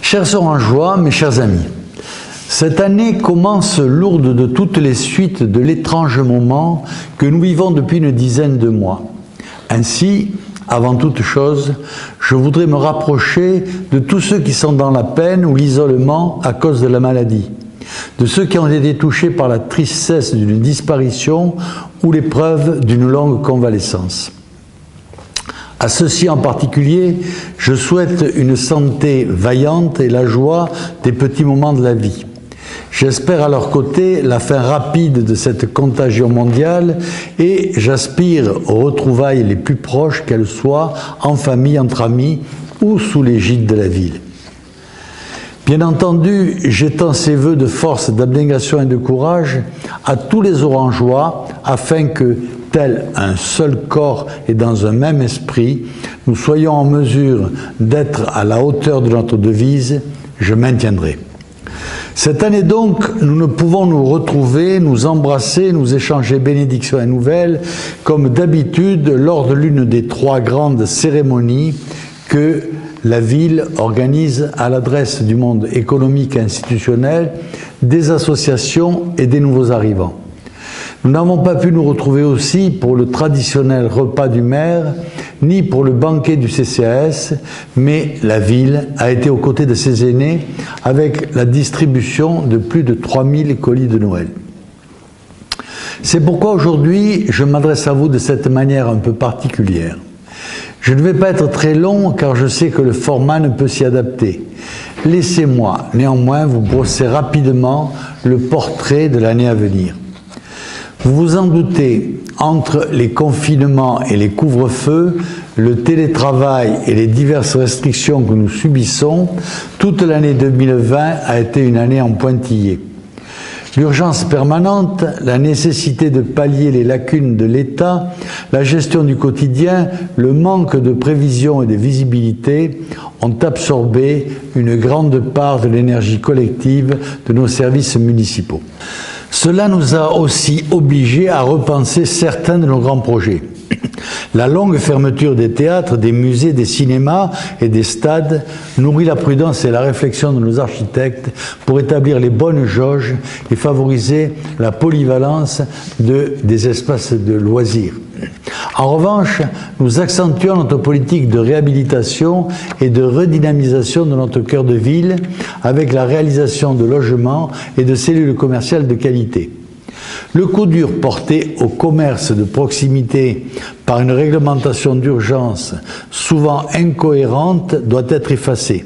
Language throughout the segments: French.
Chers Orangeois, mes chers amis, cette année commence lourde de toutes les suites de l'étrange moment que nous vivons depuis une dizaine de mois. Ainsi, avant toute chose, je voudrais me rapprocher de tous ceux qui sont dans la peine ou l'isolement à cause de la maladie, de ceux qui ont été touchés par la tristesse d'une disparition ou l'épreuve d'une longue convalescence. À ceux-ci en particulier, je souhaite une santé vaillante et la joie des petits moments de la vie. J'espère à leur côté la fin rapide de cette contagion mondiale et j'aspire aux retrouvailles les plus proches, qu'elles soient en famille, entre amis ou sous l'égide de la ville. Bien entendu, j'étends ces vœux de force, d'abnégation et de courage à tous les Orangeois afin que, tel un seul corps et dans un même esprit, nous soyons en mesure d'être à la hauteur de notre devise « Je maintiendrai ». Cette année donc, nous ne pouvons nous retrouver, nous embrasser, nous échanger bénédictions et nouvelles, comme d'habitude lors de l'une des 3 grandes cérémonies que la ville organise à l'adresse du monde économique et institutionnel, des associations et des nouveaux arrivants. Nous n'avons pas pu nous retrouver aussi pour le traditionnel repas du maire, ni pour le banquet du CCAS, mais la ville a été aux côtés de ses aînés avec la distribution de plus de 3000 colis de Noël. C'est pourquoi aujourd'hui, je m'adresse à vous de cette manière un peu particulière. Je ne vais pas être très long car je sais que le format ne peut s'y adapter. Laissez-moi néanmoins vous brosser rapidement le portrait de l'année à venir. Vous vous en doutez, entre les confinements et les couvre-feux, le télétravail et les diverses restrictions que nous subissons, toute l'année 2020 a été une année en pointillé. L'urgence permanente, la nécessité de pallier les lacunes de l'État, la gestion du quotidien, le manque de prévision et de visibilité ont absorbé une grande part de l'énergie collective de nos services municipaux. Cela nous a aussi obligés à repenser certains de nos grands projets. La longue fermeture des théâtres, des musées, des cinémas et des stades nourrit la prudence et la réflexion de nos architectes pour établir les bonnes jauges et favoriser la polyvalence des espaces de loisirs. En revanche, nous accentuons notre politique de réhabilitation et de redynamisation de notre cœur de ville avec la réalisation de logements et de cellules commerciales de qualité. Le coup dur porté au commerce de proximité par une réglementation d'urgence souvent incohérente doit être effacé.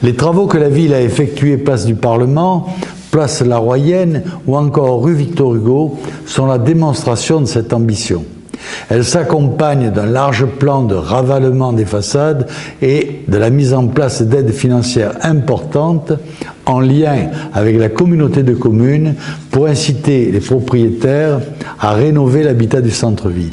Les travaux que la ville a effectués place du Parlement, place La Royenne ou encore rue Victor Hugo sont la démonstration de cette ambition. Elle s'accompagne d'un large plan de ravalement des façades et de la mise en place d'aides financières importantes en lien avec la communauté de communes pour inciter les propriétaires à rénover l'habitat du centre-ville.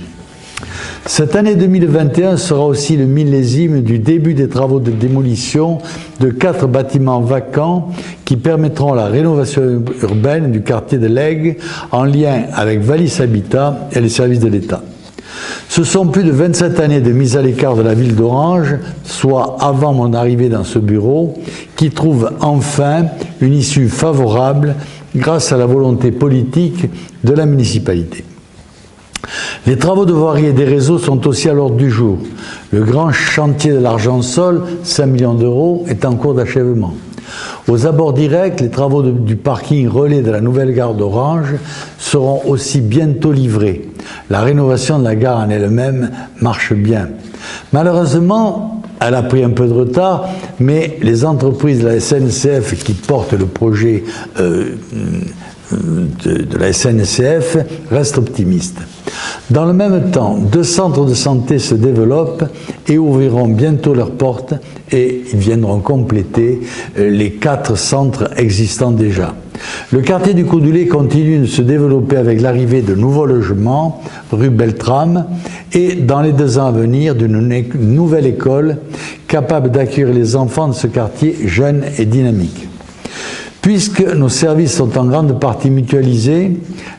Cette année 2021 sera aussi le millésime du début des travaux de démolition de 4 bâtiments vacants qui permettront la rénovation urbaine du quartier de l'Aigle en lien avec Valis Habitat et les services de l'État. Ce sont plus de 27 années de mise à l'écart de la ville d'Orange, soit avant mon arrivée dans ce bureau, qui trouvent enfin une issue favorable grâce à la volonté politique de la municipalité. Les travaux de voirie et des réseaux sont aussi à l'ordre du jour. Le grand chantier de l'Argent-Sol, 5 millions d'euros, est en cours d'achèvement. Aux abords directs, les travaux du parking relais de la nouvelle gare d'Orange seront aussi bientôt livrés. La rénovation de la gare en elle-même marche bien. Malheureusement, elle a pris un peu de retard, mais les entreprises de la SNCF qui portent le projet de la SNCF restent optimistes. Dans le même temps, 2 centres de santé se développent et ouvriront bientôt leurs portes et ils viendront compléter les 4 centres existants déjà. Le quartier du Coudoulet continue de se développer avec l'arrivée de nouveaux logements, rue Beltrame, et dans les 2 ans à venir, d'une nouvelle école capable d'accueillir les enfants de ce quartier jeunes et dynamiques. Puisque nos services sont en grande partie mutualisés,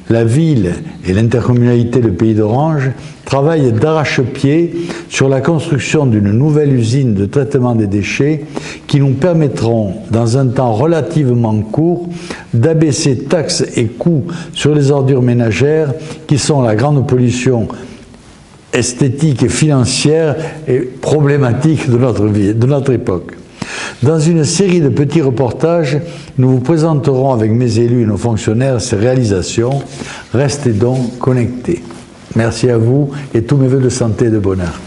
la ville et l'intercommunalité de Pays d'Orange travaillent d'arrache-pied sur la construction d'une nouvelle usine de traitement des déchets qui nous permettront, dans un temps relativement court, d'abaisser taxes et coûts sur les ordures ménagères qui sont la grande pollution esthétique et financière et problématique de notre vie, de notre époque. Dans une série de petits reportages, nous vous présenterons avec mes élus et nos fonctionnaires ces réalisations. Restez donc connectés. Merci à vous et tous mes vœux de santé et de bonheur.